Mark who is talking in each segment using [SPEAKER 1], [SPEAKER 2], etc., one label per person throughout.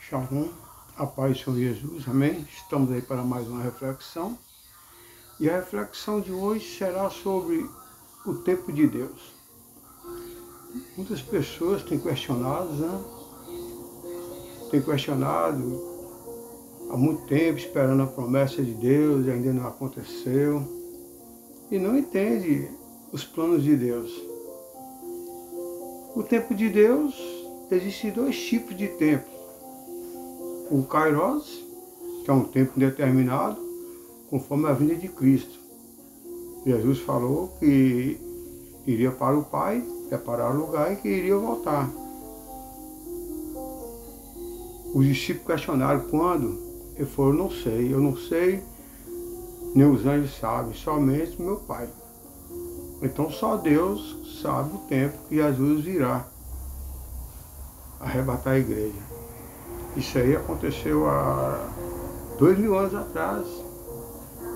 [SPEAKER 1] Shalom, a paz do Senhor Jesus, amém? Estamos aí para mais uma reflexão. E a reflexão de hoje será sobre o tempo de Deus. Muitas pessoas têm questionado, Têm questionado há muito tempo, esperando a promessa de Deus, e ainda não aconteceu. E não entende os planos de Deus. O tempo de Deus, existem dois tipos de tempo. O Kairos, que é um tempo determinado, conforme a vinda de Cristo. Jesus falou que iria para o Pai, preparar o lugar e que iria voltar. Os discípulos questionaram quando. Ele falou, eu não sei, nem os anjos sabem, somente meu Pai. Então só Deus sabe o tempo que Jesus virá arrebatar a igreja. Isso aí aconteceu há 2000 anos atrás.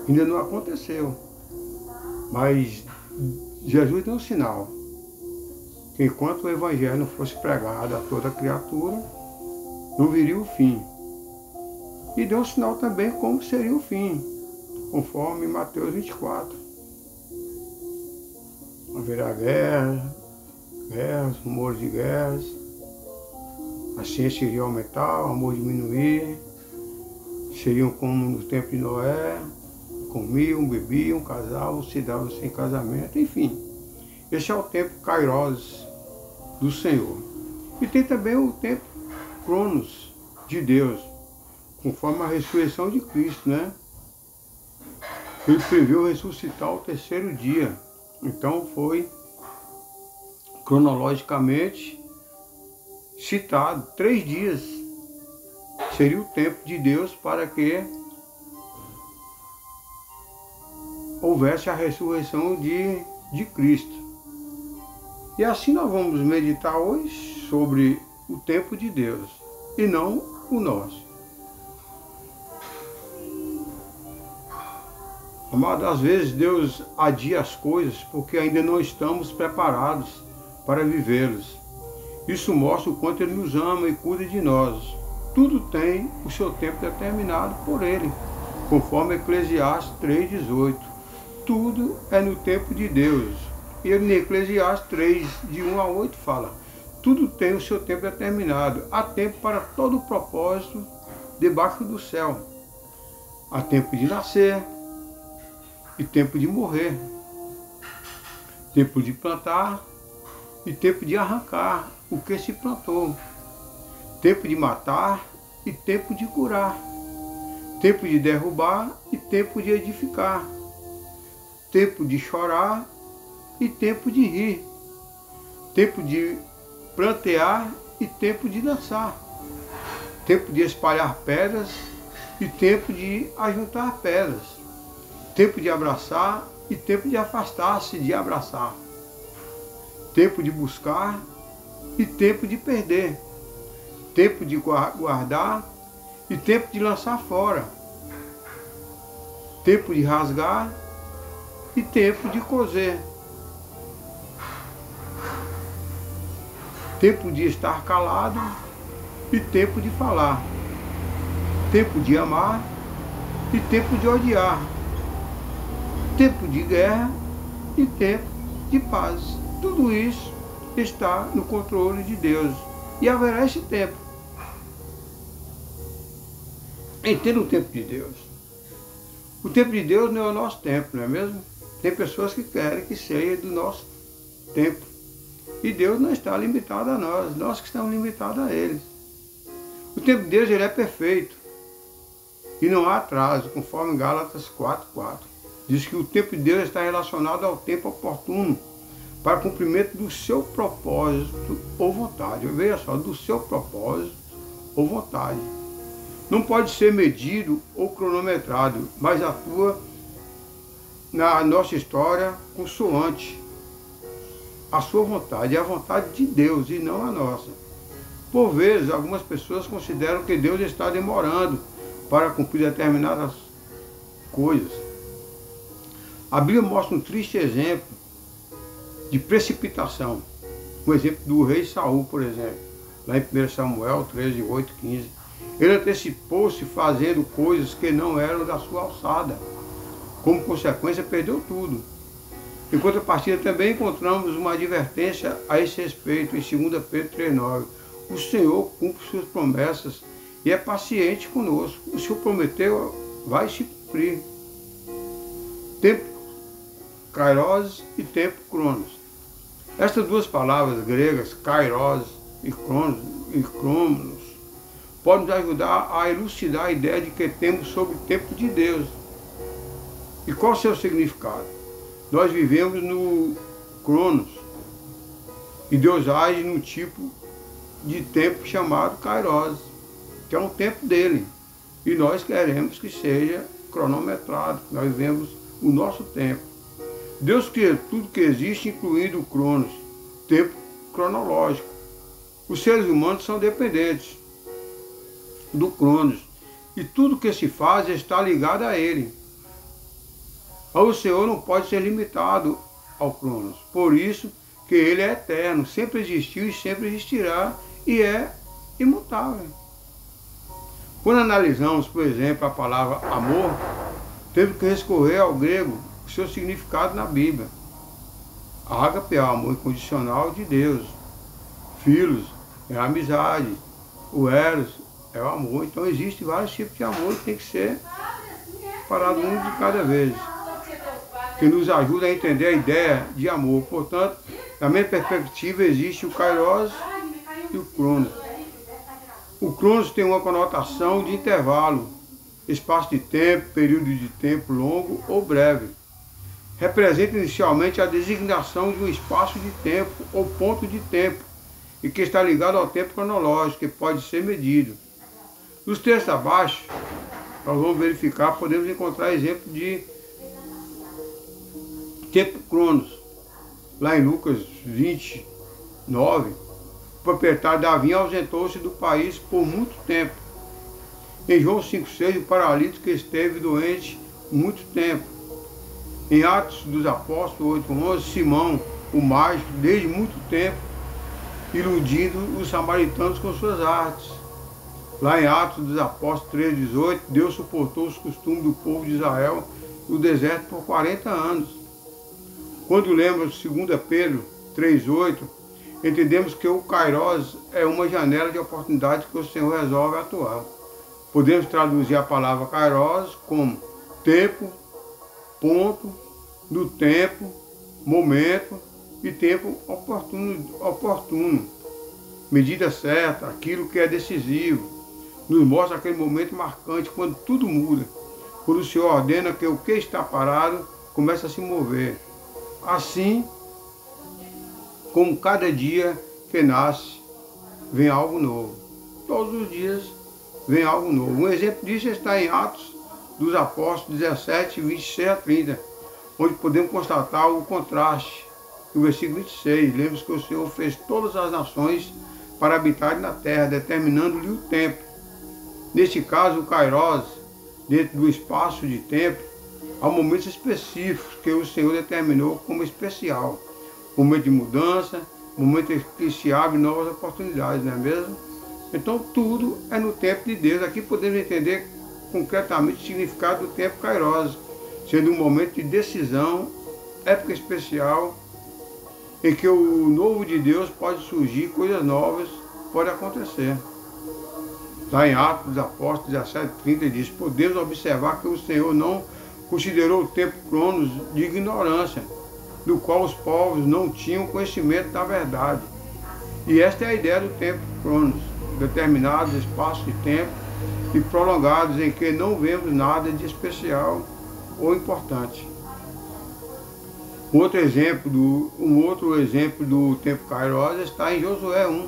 [SPEAKER 1] Ainda não aconteceu. Mas Jesus deu um sinal. Que enquanto o Evangelho não fosse pregado a toda criatura, não viria o fim. E deu um sinal também como seria o fim, conforme Mateus 24. Haverá guerras, rumores de guerras. A ciência iria aumentar, o amor diminuir. Seriam como no tempo de Noé, comiam, bebiam, casavam, se davam sem casamento, enfim. Esse é o tempo Kairos do Senhor. E tem também o tempo Cronos de Deus, conforme a ressurreição de Cristo, Ele previu ressuscitar ao terceiro dia. Então foi cronologicamente citado 3 dias. Seria o tempo de Deus para que houvesse a ressurreição de Cristo. E assim nós vamos meditar hoje sobre o tempo de Deus e não o nosso. Amado, às vezes Deus adia as coisas porque ainda não estamos preparados para vivê-las. Isso mostra o quanto Ele nos ama e cuida de nós. Tudo tem o seu tempo determinado por Ele, conforme Eclesiastes 3,18. Tudo é no tempo de Deus. E ele, em Eclesiastes 3, de 1 a 8, fala: tudo tem o seu tempo determinado. Há tempo para todo o propósito debaixo do céu. Há tempo de nascer e tempo de morrer. Tempo de plantar e tempo de arrancar o que se plantou. Tempo de matar e tempo de curar. Tempo de derrubar e tempo de edificar. Tempo de chorar e tempo de rir. Tempo de plantear e tempo de dançar. Tempo de espalhar pedras e tempo de ajuntar pedras. Tempo de abraçar e tempo de afastar-se de abraçar. Tempo de buscar e tempo de perder. Tempo de guardar e tempo de lançar fora. Tempo de rasgar e tempo de coser. Tempo de estar calado e tempo de falar. Tempo de amar e tempo de odiar. Tempo de guerra e tempo de paz. Tudo isso está no controle de Deus. E haverá esse tempo. Entenda o tempo de Deus. O tempo de Deus não é o nosso tempo, não é mesmo? Tem pessoas que querem que seja do nosso tempo. E Deus não está limitado a nós que estamos limitados a Ele. O tempo de Deus, Ele é perfeito. E não há atraso, conforme Gálatas 4:4. Diz que o tempo de Deus está relacionado ao tempo oportuno para o cumprimento do seu propósito ou vontade. Veja só, do seu propósito ou vontade. Não pode ser medido ou cronometrado, mas atua na nossa história consoante a sua vontade, é a vontade de Deus e não a nossa. Por vezes, algumas pessoas consideram que Deus está demorando para cumprir determinadas coisas. A Bíblia mostra um triste exemplo de precipitação. Um exemplo do rei Saul, por exemplo, lá em 1 Samuel 13, 8, 15. Ele antecipou-se fazendo coisas que não eram da sua alçada. Como consequência, perdeu tudo. Em contrapartida, também encontramos uma advertência a esse respeito em 2 Pedro 3,9. O Senhor cumpre suas promessas e é paciente conosco. O Senhor prometeu, vai se cumprir. Tempo kairos e tempo cronos. Estas duas palavras gregas, kairos e cronos, podem nos ajudar a elucidar a ideia de que temos sobre o tempo de Deus. E qual o seu significado? Nós vivemos no cronos e Deus age no tipo de tempo chamado kairos, que é um tempo dele. E nós queremos que seja cronometrado, nós vivemos o nosso tempo. Deus cria tudo que existe, incluindo o cronos, tempo cronológico. Os seres humanos são dependentes do cronos e tudo que se faz está ligado a ele. O Senhor não pode ser limitado ao cronos, por isso que ele é eterno, sempre existiu e sempre existirá e é imutável. Quando analisamos, por exemplo, a palavra amor, temos que recorrer ao grego, o seu significado na Bíblia. Ágape é o amor incondicional de Deus. Filos é a amizade. O eros é o amor. Então existem vários tipos de amor que tem que ser parado um de cada vez, que nos ajuda a entender a ideia de amor. Portanto, na minha perspectiva, existe o kairos e o cronos. O cronos tem uma conotação de intervalo, espaço de tempo, período de tempo longo ou breve. Representa inicialmente a designação de um espaço de tempo ou ponto de tempo, e que está ligado ao tempo cronológico, que pode ser medido. Nos textos abaixo, nós vamos verificar, podemos encontrar exemplo de tempo cronos. Lá em Lucas 29, o proprietário da vinha ausentou-se do país por muito tempo. Em João 5,6, o paralítico esteve doente muito tempo. Em Atos dos Apóstolos 8,11, Simão, o mágico, desde muito tempo, iludindo os samaritanos com suas artes. Lá em Atos dos Apóstolos 3,18, Deus suportou os costumes do povo de Israel no deserto por 40 anos. Quando lemos 2 Pedro 3,8, entendemos que o kairos é uma janela de oportunidade que o Senhor resolve atuar. Podemos traduzir a palavra kairos como tempo, ponto, do tempo, momento e tempo oportuno. Medida certa, aquilo que é decisivo. Nos mostra aquele momento marcante, quando tudo muda. Quando o Senhor ordena que o que está parado começa a se mover. Assim, como cada dia que nasce, vem algo novo. Todos os dias vem algo novo. Um exemplo disso está em Atos dos Apóstolos 17, 26 a 30, onde podemos constatar o contraste. No versículo 26, lembra-se que o Senhor fez todas as nações para habitarem na terra, determinando-lhe o tempo. Neste caso, o kairos, dentro do espaço de tempo, há momentos específicos que o Senhor determinou como especial. Momento de mudança, momento em que se abrem novas oportunidades, não é mesmo? Então tudo é no tempo de Deus. Aqui podemos entender concretamente o significado do tempo kairos, sendo um momento de decisão, época especial, em que o novo de Deus pode surgir, coisas novas podem acontecer. Lá em Atos dos Apóstolos 17:30 diz: podemos observar que o Senhor não considerou o tempo cronos de ignorância, do qual os povos não tinham conhecimento da verdade. E esta é a ideia do tempo cronos, determinados espaços de tempo e prolongados em que não vemos nada de especial ou importante. Um outro exemplo do tempo kairos está em Josué 1.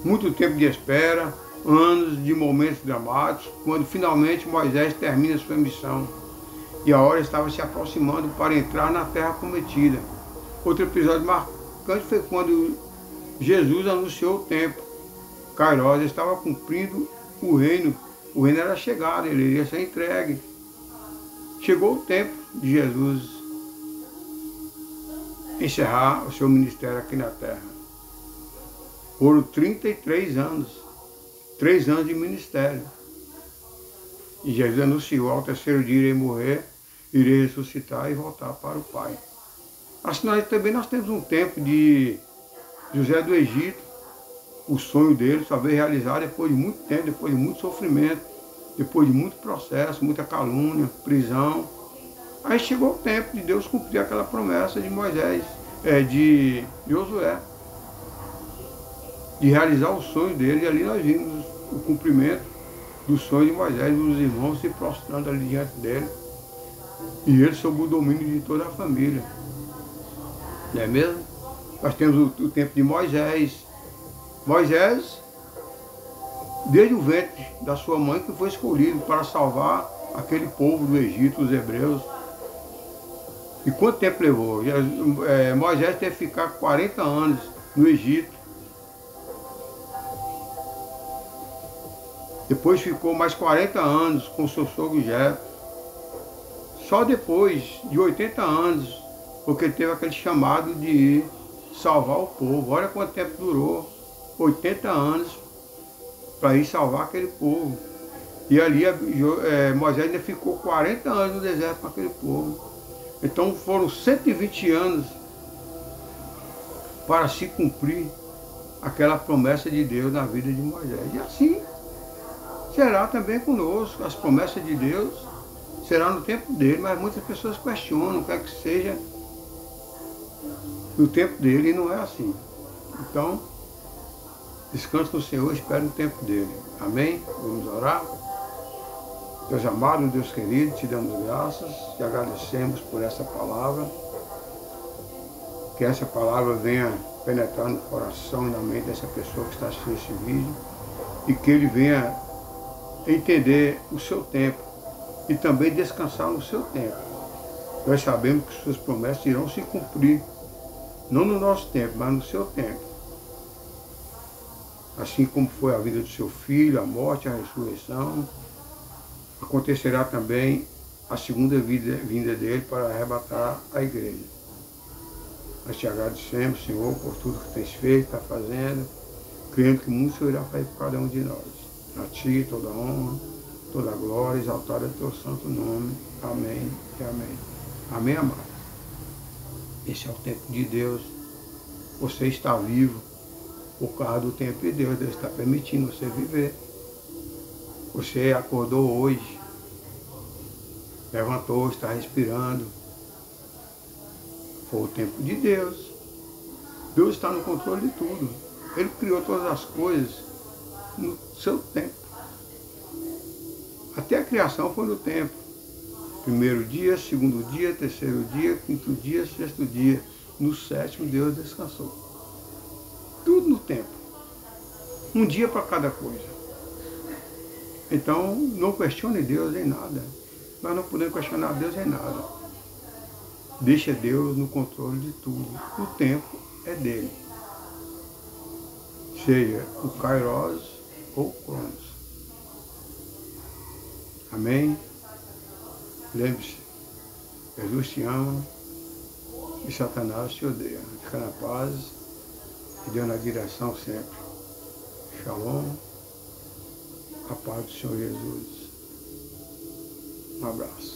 [SPEAKER 1] Muito tempo de espera, anos de momentos dramáticos, quando finalmente Moisés termina sua missão. E a hora estava se aproximando para entrar na terra prometida. Outro episódio marcante foi quando Jesus anunciou o tempo. Kairos estava cumprindo o reino era chegado, ele iria ser entregue. Chegou o tempo de Jesus encerrar o seu ministério aqui na terra. Foram 33 anos. 3 anos de ministério. E Jesus anunciou: ao terceiro dia irei morrer, irei ressuscitar e voltar para o Pai. Assim nós temos um tempo de José do Egito, o sonho dele só veio realizar depois de muito tempo, depois de muito sofrimento, depois de muito processo, muita calúnia, prisão. Aí chegou o tempo de Deus cumprir aquela promessa de Moisés, de Josué, de realizar o sonho dele, e ali nós vimos o cumprimento do sonho de Moisés, os irmãos se prostrando ali diante dele, e ele sob o domínio de toda a família. Não é mesmo? Nós temos o tempo de Moisés. Moisés, desde o ventre da sua mãe, que foi escolhido para salvar aquele povo do Egito, os hebreus. E quanto tempo levou? Moisés teve que ficar 40 anos no Egito. Depois ficou mais 40 anos com seu sogro Jetro. Só depois de 80 anos, porque ele teve aquele chamado de ir salvar o povo. Olha quanto tempo durou. 80 anos para ir salvar aquele povo. E ali Moisés ainda ficou 40 anos no deserto com aquele povo. Então foram 120 anos para se cumprir aquela promessa de Deus na vida de Moisés. E assim será também conosco. As promessas de Deus será no tempo dele, mas muitas pessoas questionam, quer que seja no tempo dele, e não é assim. Então, descanse no Senhor, espere no tempo dele. Amém? Vamos orar. Deus amado, Deus querido, te damos graças, te agradecemos por essa palavra. Que essa palavra venha penetrar no coração e na mente dessa pessoa que está assistindo esse vídeo, e que ele venha entender o seu tempo e também descansar no seu tempo. Nós sabemos que suas promessas irão se cumprir, não no nosso tempo, mas no seu tempo. Assim como foi a vida do seu filho, a morte, a ressurreição, acontecerá também a segunda vinda dele para arrebatar a igreja. Nós te agradecemos, Senhor, por tudo que tens feito, está fazendo, crendo que muito o Senhor irá fazer por cada um de nós. A ti toda a honra, toda a glória, exaltada é o teu santo nome. Amém e amém. Amém, amado. Esse é o tempo de Deus. Você está vivo por causa do tempo de Deus. Deus está permitindo você viver. Você acordou hoje, levantou, está respirando. Foi o tempo de Deus. Deus está no controle de tudo. Ele criou todas as coisas no seu tempo. Até a criação foi no tempo. Primeiro dia, segundo dia, terceiro dia, quinto dia, sexto dia. No sétimo, Deus descansou. Tudo no tempo. Um dia para cada coisa. Então, não questione Deus em nada. Nós não podemos questionar Deus em nada. Deixa Deus no controle de tudo. O tempo é dele. Seja o Kairos ou o Cronos. Amém? Lembre-se, Jesus te ama e Satanás te odeia. Fica na paz e Deus na direção sempre. Shalom. A paz do Senhor Jesus. Um abraço.